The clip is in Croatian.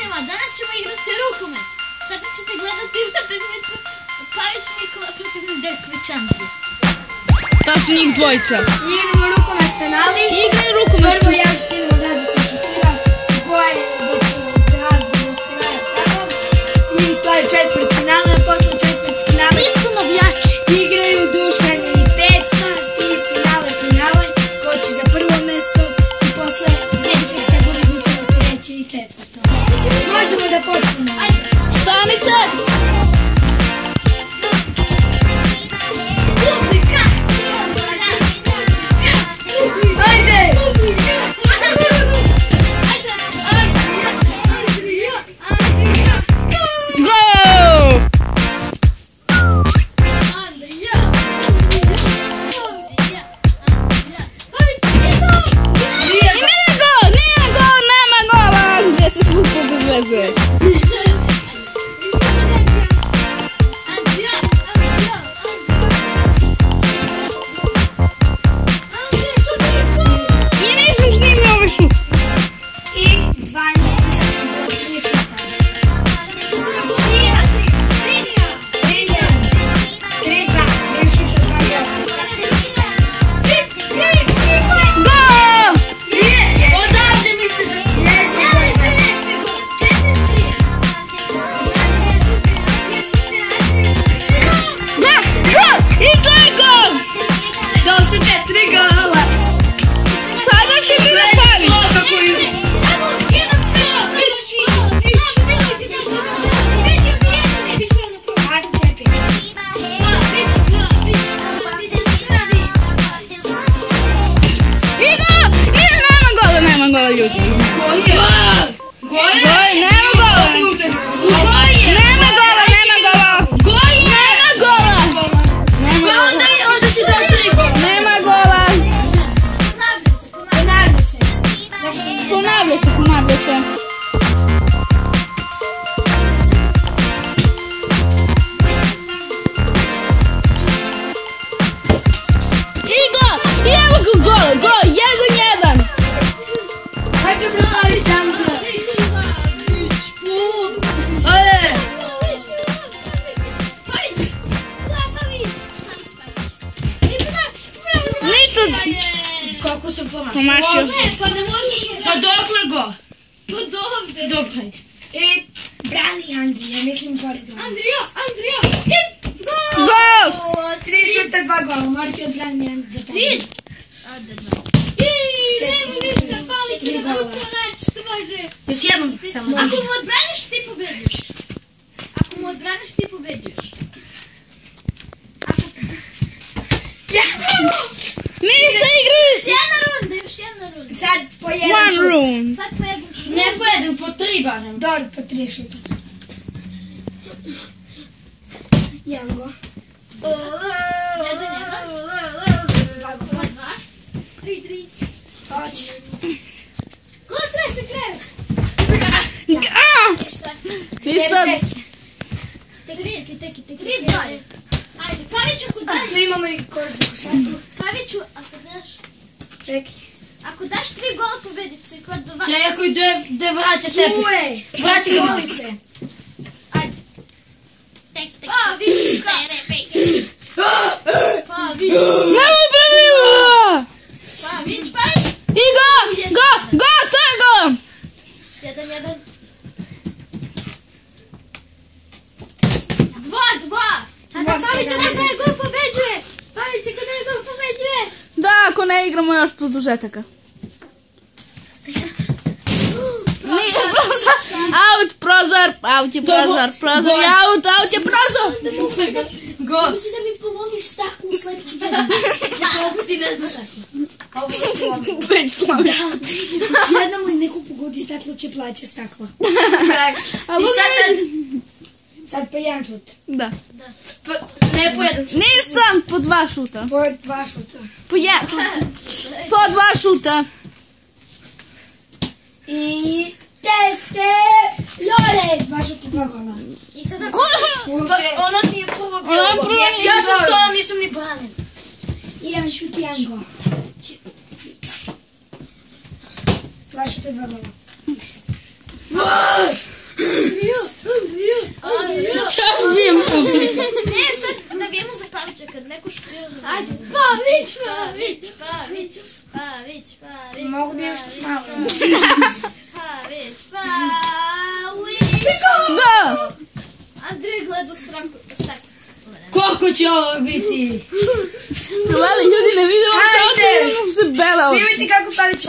svima, danas ćemo igrati rukomet. Sada ćete gledati utakmicu Pavić Nikola protiv Nedeljković Andrija. To su njih dvojica. Igramo rukomet penali. Igraju rukomet. Prvo ja špimo da se šutira. Boje da su gradili od kraja tako. I to je četvrt finale, a posle četvrt finale Mi su navijači. igraju Dušan i Peca i finale. Ko će za prvo mesto i posle trećeg sa gubitnikom treće i četvrto. Možemo da počnemo. Ajde. Stanite! Publika. Ajde! Go! Nije gol, nema gola! Gdje se slupao bez veze? Ja nisam snimio ovaj šut. I 12 šuta. 3-2, 2 šuta, 2 Gol! Odavde mi se Gol! I to je gol! To su 4 gola. Sada će Miro Pavić. Nema gola ljudi. Gol, nema gola. Nema gola. Nema gola. Ponavlja se. I gol. I evo ga gola. Gol, 1-1. Hajde pravi Andrija. Ništa. Kako sam pomašao? Pomašio. Pa ne možeš. Pa dokle go? Pod ovde. Dokle. I brani Andrija, mislim pored go. Andrija. Hit. Gol. Gol. 3 šuta, 2 gola. Morate odbrani Andrija za pobjedu. Ajde, no. Nema ništa, Pavić ne naučio naći što može. Još jednom samo. Ako mu odbraniš, ti pobediš. Ništa igraš. Još jedna runda. Sad po jedan One šut. room. Sad po jednom šutu. Ne po jedan, po 3 barem. Dobro, po 3 šuta. Jango. Jedan. 3. Hoće. Kontra se krevet. Ništa. 3-2. Ajde, Paviću, ako daš... Tu imamo i koš za košarku. Paviću, ako daš... Čekaj. Ako daš 3 gola, pobedit se. Čekaj, da vraća sebi. Čuje. Vraća ga ulice. Ajde. Pavić. Nema pravila. Pavić. I gol, to je gol. 1-1. 2-2. Sada Pavić ako daje gol pobeđuje. Da, ako ne igramo još produžetaka. Out, prozor, out je prozor. Gol. Misli da mi polomi staklu u sledeću godinu. Kako ti ne znaš tako? Već slavim. Jedna mu neko pogodi staklo, će plaća stakla. Sad po jedan šut. Da. Ne po jedan šut. Ništa, po 2 šuta. Po 2 šuta. Po 2 šuta. I teste Lore. 2 šuta, 2 gola. I sada Ono ti je prvo bilo. Ja sam to nisam ni branil. Jedan šut, jedan gol. 2 šuta, 2 gola. Pavića kad neko špira za... Ajde, Pavić, Pavić, Pavić, Pavić, Pavić. Mogu bi još malo. Pavić, Pavić. Go! Andrej gleda u stranku. Koliko će ovo biti? Veli, ljudi ne vidimo se oči, idemo se bela oči. Snimajte kako Pavić